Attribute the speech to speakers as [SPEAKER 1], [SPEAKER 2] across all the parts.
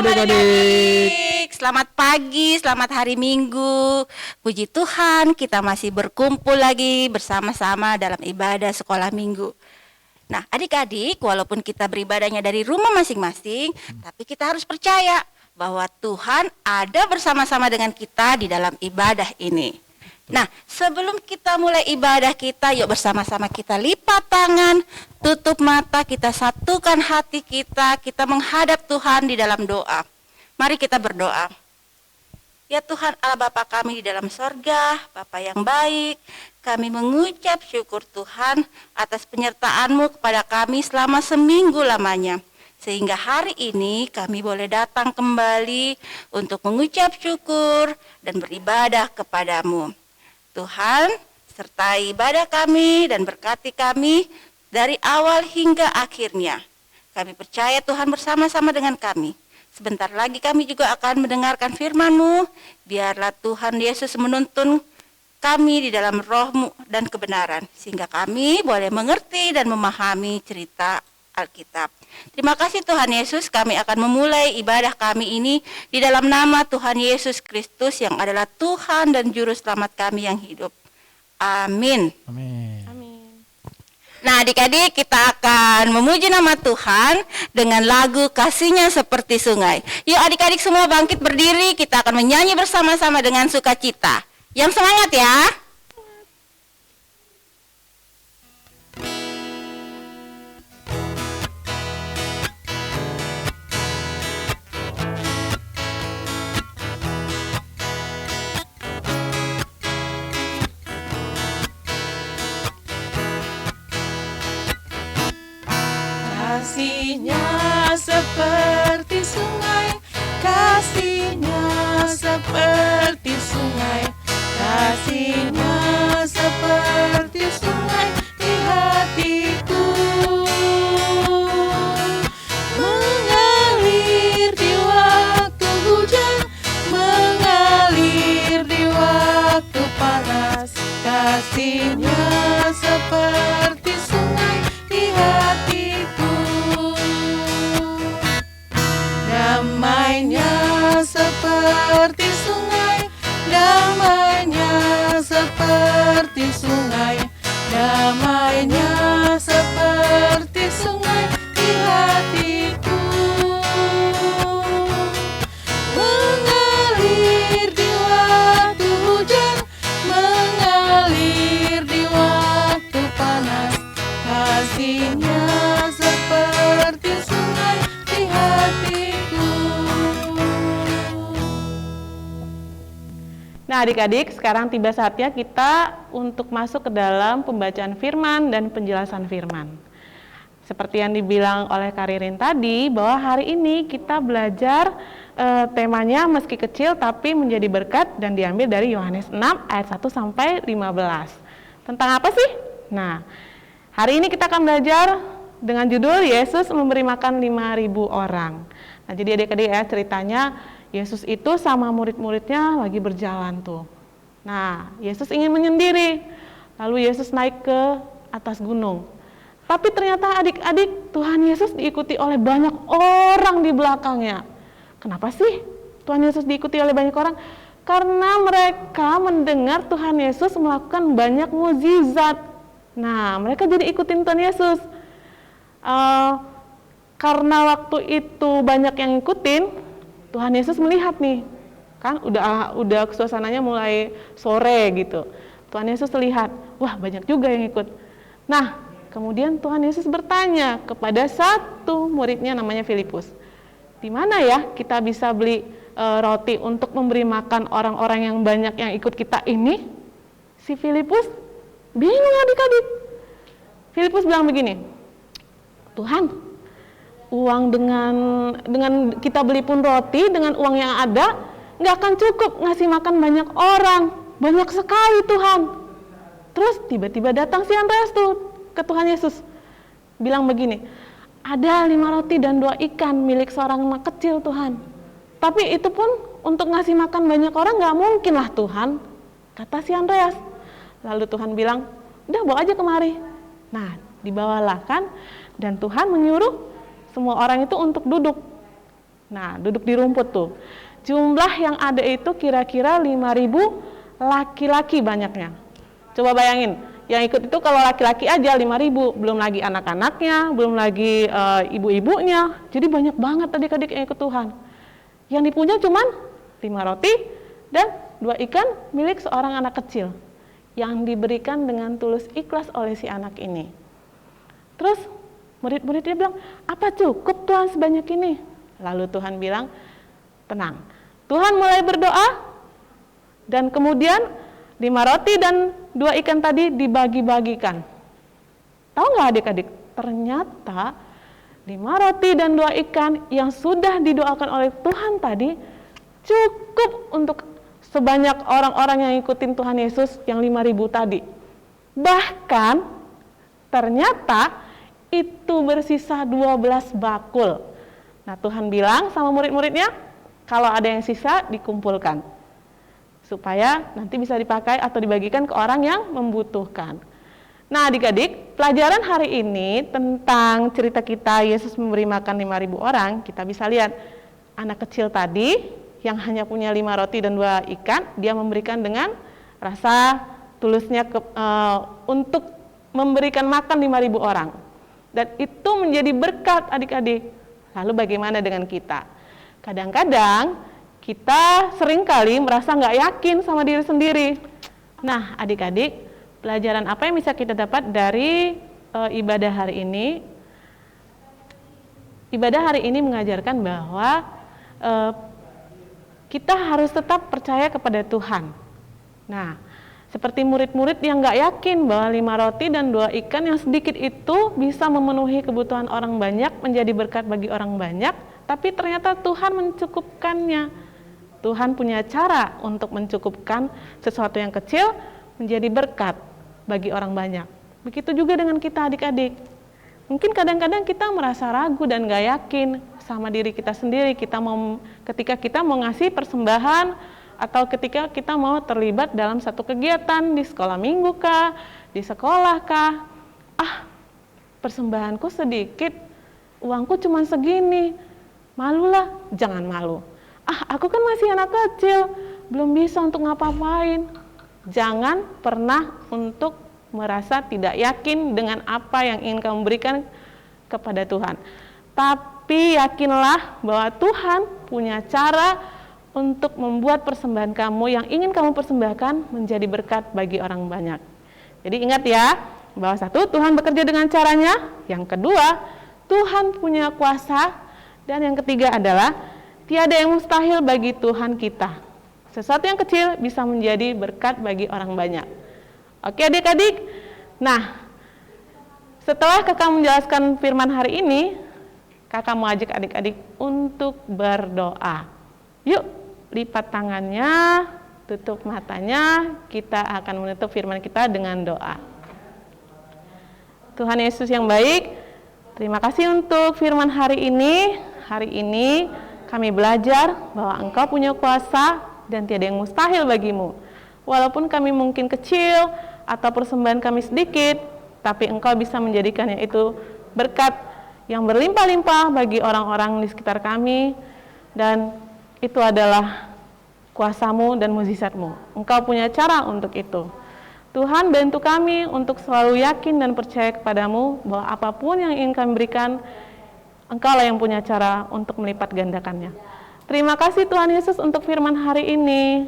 [SPEAKER 1] adik-adik. Selamat pagi, selamat hari Minggu. Puji Tuhan, kita masih berkumpul lagi bersama-sama dalam ibadah sekolah Minggu. Nah, adik-adik, walaupun kita beribadahnya dari rumah masing-masing, tapi kita harus percaya bahwa Tuhan ada bersama-sama dengan kita di dalam ibadah ini. Nah, sebelum kita mulai ibadah kita, yuk bersama-sama kita lipat tangan, tutup mata, kita satukan hati kita menghadap Tuhan di dalam doa. Mari kita berdoa. Ya Tuhan Allah Bapa kami di dalam sorga, Bapa yang baik, kami mengucap syukur Tuhan atas penyertaan-Mu kepada kami selama seminggu lamanya. Sehingga hari ini kami boleh datang kembali untuk mengucap syukur dan beribadah kepada-Mu. Tuhan, sertai ibadah kami dan berkati kami dari awal hingga akhirnya. Kami percaya Tuhan bersama-sama dengan kami. Sebentar lagi kami juga akan mendengarkan firman-Mu. Biarlah Tuhan Yesus menuntun kami di dalam roh-Mu dan kebenaran. Sehingga kami boleh mengerti dan memahami cerita Alkitab. Terima kasih Tuhan Yesus, kami akan memulai ibadah kami ini di dalam nama Tuhan Yesus Kristus yang adalah Tuhan dan Juru Selamat kami yang hidup. Amin.
[SPEAKER 2] Amin.
[SPEAKER 1] Nah adik-adik, kita akan memuji nama Tuhan dengan lagu Kasih-Nya Seperti Sungai. Yuk adik-adik semua bangkit berdiri, kita akan menyanyi bersama-sama dengan sukacita. Yang semangat ya.
[SPEAKER 3] Kasih-Nya seperti sungai, kasih-Nya seperti sungai, kasih-Nya seperti sungai di hatiku. Mengalir di waktu hujan, mengalir di waktu panas, kasih-Nya seperti sungai di hatiku. Damainya seperti sungai, damainya seperti sungai, damainya seperti sungai di hatiku. Mengalir di waktu hujan, mengalir di waktu panas, kasih-Nya seperti sungai di hatiku.
[SPEAKER 4] Nah adik-adik, sekarang tiba saatnya kita untuk masuk ke dalam pembacaan firman dan penjelasan firman. Seperti yang dibilang oleh Kak Ririn tadi, bahwa hari ini kita belajar temanya meski kecil tapi menjadi berkat dan diambil dari Yohanes 6 ayat 1 sampai 15. Tentang apa sih? Nah, hari ini kita akan belajar dengan judul Yesus memberi makan 5.000 orang. Nah, jadi adik-adik ya, ceritanya Yesus itu sama murid-muridnya lagi berjalan tuh. Nah, Yesus ingin menyendiri. Lalu Yesus naik ke atas gunung. Tapi ternyata adik-adik, Tuhan Yesus diikuti oleh banyak orang di belakangnya. Kenapa sih Tuhan Yesus diikuti oleh banyak orang? Karena mereka mendengar Tuhan Yesus melakukan banyak mukjizat. Nah, mereka jadi ikutin Tuhan Yesus. Karena waktu itu banyak yang ikutin, Tuhan Yesus melihat nih, kan udah suasananya mulai sore gitu. Tuhan Yesus lihat, wah banyak juga yang ikut. Nah, kemudian Tuhan Yesus bertanya kepada satu muridnya namanya Filipus, di mana ya kita bisa beli roti untuk memberi makan orang-orang yang banyak yang ikut kita ini? Si Filipus bingung adik-adik. Filipus bilang begini, Tuhan, uang dengan kita beli pun roti dengan uang yang ada nggak akan cukup ngasih makan banyak orang, banyak sekali Tuhan. Terus tiba-tiba datang si Andreas tuh ke Tuhan Yesus, bilang begini, ada 5 roti dan 2 ikan milik seorang anak kecil Tuhan. Tapi itu pun untuk ngasih makan banyak orang nggak mungkin lah Tuhan, kata si Andreas. Lalu Tuhan bilang, udah bawa aja kemari. Nah, dibawalah kan, dan Tuhan menyuruh semua orang itu untuk duduk. Nah, duduk di rumput tuh. Jumlah yang ada itu kira-kira 5.000 laki-laki banyaknya. Coba bayangin, yang ikut itu kalau laki-laki aja 5.000, belum lagi anak-anaknya, belum lagi ibu-ibunya. Jadi banyak banget adik-adik yang ikut Tuhan. Yang dipunya cuman 5 roti dan 2 ikan milik seorang anak kecil yang diberikan dengan tulus ikhlas oleh si anak ini. Terus murid-muridnya bilang, apa cukup Tuhan sebanyak ini? Lalu Tuhan bilang, tenang. Tuhan mulai berdoa dan kemudian 5 roti dan 2 ikan tadi dibagi-bagikan. Tahu nggak adik-adik? Ternyata 5 roti dan 2 ikan yang sudah didoakan oleh Tuhan tadi cukup untuk sebanyak orang-orang yang ikutin Tuhan Yesus yang 5.000 tadi. Bahkan ternyata itu bersisa 12 bakul. Nah, Tuhan bilang sama murid-muridnya, kalau ada yang sisa dikumpulkan supaya nanti bisa dipakai atau dibagikan ke orang yang membutuhkan. Nah, adik-adik, pelajaran hari ini tentang cerita kita Yesus memberi makan 5.000 orang, kita bisa lihat anak kecil tadi yang hanya punya 5 roti dan 2 ikan, dia memberikan dengan rasa tulusnya untuk memberikan makan 5.000 orang. Dan itu menjadi berkat adik-adik. Lalu bagaimana dengan kita? Kadang-kadang kita seringkali merasa nggak yakin sama diri sendiri. Nah, adik-adik, pelajaran apa yang bisa kita dapat dari ibadah hari ini? Ibadah hari ini mengajarkan bahwa kita harus tetap percaya kepada Tuhan. Nah, seperti murid-murid yang nggak yakin bahwa 5 roti dan 2 ikan yang sedikit itu bisa memenuhi kebutuhan orang banyak, menjadi berkat bagi orang banyak, tapi ternyata Tuhan mencukupkannya. Tuhan punya cara untuk mencukupkan sesuatu yang kecil menjadi berkat bagi orang banyak. Begitu juga dengan kita adik-adik. Mungkin kadang-kadang kita merasa ragu dan nggak yakin sama diri kita sendiri. Ketika kita mau ngasih persembahan, atau ketika kita mau terlibat dalam satu kegiatan di sekolah minggu kah, di sekolah kah, persembahanku sedikit, uangku cuma segini, malulah, jangan malu. Aku kan masih anak kecil, belum bisa untuk ngapa-ngapain. Jangan pernah untuk merasa tidak yakin dengan apa yang ingin kamu berikan kepada Tuhan. Tapi yakinlah bahwa Tuhan punya cara untuk membuat persembahan kamu yang ingin kamu persembahkan menjadi berkat bagi orang banyak. Jadi ingat ya, bahwa satu, Tuhan bekerja dengan caranya. Yang kedua, Tuhan punya kuasa. Dan yang ketiga adalah, tiada yang mustahil bagi Tuhan kita. Sesuatu yang kecil bisa menjadi berkat bagi orang banyak. Oke adik-adik? Nah, setelah kakak menjelaskan firman hari ini, kakak mau ajak adik-adik untuk berdoa. Yuk, lipat tangannya, tutup matanya, kita akan menutup firman kita dengan doa. Tuhan Yesus yang baik, terima kasih untuk firman hari ini. Hari ini kami belajar bahwa Engkau punya kuasa dan tiada yang mustahil bagimu. Walaupun kami mungkin kecil atau persembahan kami sedikit, tapi Engkau bisa menjadikannya itu berkat yang berlimpah-limpah bagi orang-orang di sekitar kami, dan itu adalah kuasa-Mu dan mukjizat-Mu. Engkau punya cara untuk itu. Tuhan, bantu kami untuk selalu yakin dan percaya kepadamu bahwa apapun yang ingin kami berikan, Engkaulah yang punya cara untuk melipat gandakannya. Terima kasih Tuhan Yesus untuk firman hari ini.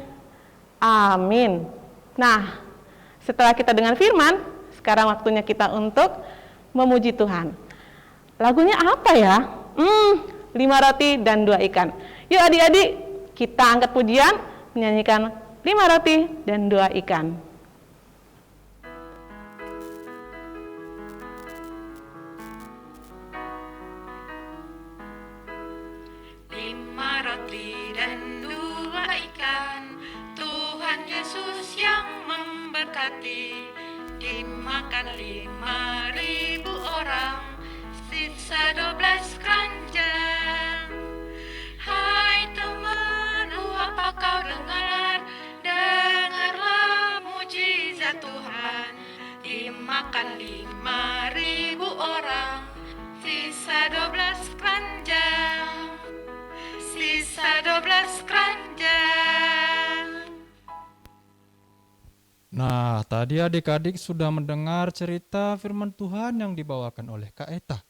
[SPEAKER 4] Amin. Nah, setelah kita dengar firman, sekarang waktunya kita untuk memuji Tuhan. Lagunya apa ya? 5 roti dan 2 ikan. Yuk adik-adik, kita angkat pujian, menyanyikan 5 roti dan 2 ikan.
[SPEAKER 2] Dan 2 ikan, Tuhan Yesus yang memberkati. Dimakan 5.000 orang, sisa 12 keranjang. Hai teman, apa kau dengar? Dengarlah mujizat Tuhan. Dimakan 5.000 orang, sisa 12 keranjang.
[SPEAKER 5] Nah, tadi adik-adik sudah mendengar cerita firman Tuhan yang dibawakan oleh Kak Eta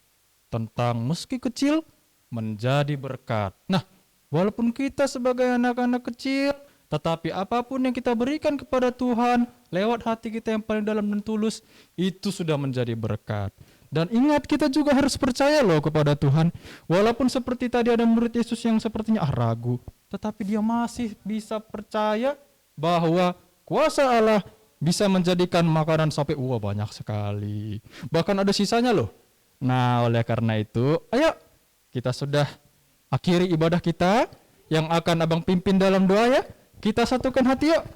[SPEAKER 5] tentang meski kecil menjadi berkat. Nah, walaupun kita sebagai anak-anak kecil, tetapi apapun yang kita berikan kepada Tuhan lewat hati kita yang paling dalam dan tulus, itu sudah menjadi berkat. Dan ingat, kita juga harus percaya loh kepada Tuhan. Walaupun seperti tadi ada murid Yesus yang sepertinya ragu, tetapi dia masih bisa percaya bahwa kuasa Allah bisa menjadikan makanan sampai banyak sekali. Bahkan ada sisanya loh. Nah, oleh karena itu, ayo kita sudah akhiri ibadah kita yang akan Abang pimpin dalam doa ya. Kita satukan hati yuk.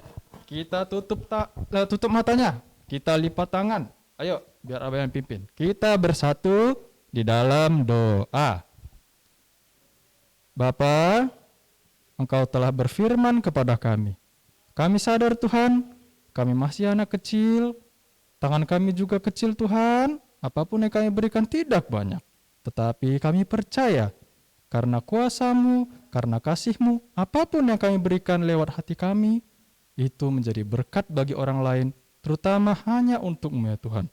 [SPEAKER 5] Kita tutup matanya. Kita lipat tangan. Ayo, biar Abang yang pimpin. Kita bersatu di dalam doa. Bapa, Engkau telah berfirman kepada kami. Kami sadar Tuhan, kami masih anak kecil, tangan kami juga kecil Tuhan, apapun yang kami berikan tidak banyak. Tetapi kami percaya, karena kuasa-Mu, karena kasih-Mu, apapun yang kami berikan lewat hati kami, itu menjadi berkat bagi orang lain, terutama hanya untuk-Mu ya Tuhan.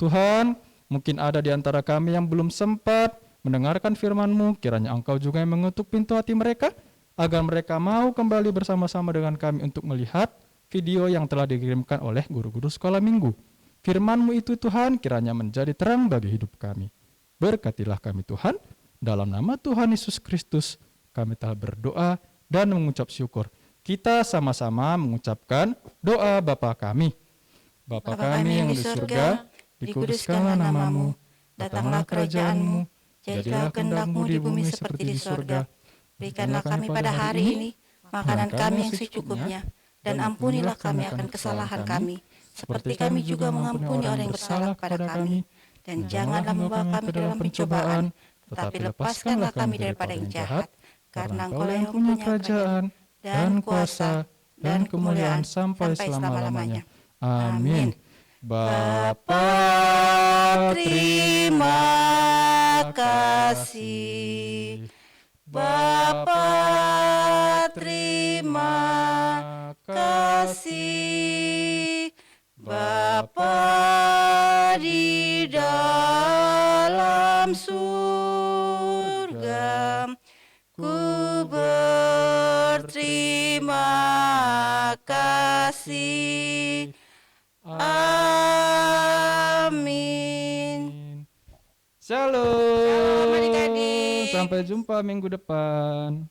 [SPEAKER 5] Tuhan, mungkin ada di antara kami yang belum sempat mendengarkan firman-Mu, kiranya Engkau juga yang mengetuk pintu hati mereka, agar mereka mau kembali bersama-sama dengan kami untuk melihat video yang telah dikirimkan oleh guru-guru sekolah minggu. Firman-Mu itu Tuhan kiranya menjadi terang bagi hidup kami. Berkatilah kami Tuhan, dalam nama Tuhan Yesus Kristus kami telah berdoa dan mengucap syukur. Kita sama-sama mengucapkan doa Bapa kami. Bapa kami yang di surga, dikuduskanlah nama-Mu, datanglah kerajaan-Mu, jadilah kehendak-Mu di bumi seperti di surga. Berikanlah kami pada hari ini makanan kami yang secukupnya, dan ampunilah kami akan kesalahan kami, seperti kami juga mengampuni orang yang bersalah kepada kami. Dan janganlah membawa kami dalam pencobaan, tetapi lepaskanlah kami daripada yang jahat, karena Engkau yang punya kerajaan, dan kuasa, dan kemuliaan sampai selama-lamanya. Amin.
[SPEAKER 1] Bapa, terima kasih. Bapa, terima kasih. Bapa di dalam surga, ku berterima kasih. Amin.
[SPEAKER 5] Shalom.
[SPEAKER 1] Shalom adik-adik.
[SPEAKER 5] Sampai jumpa minggu depan.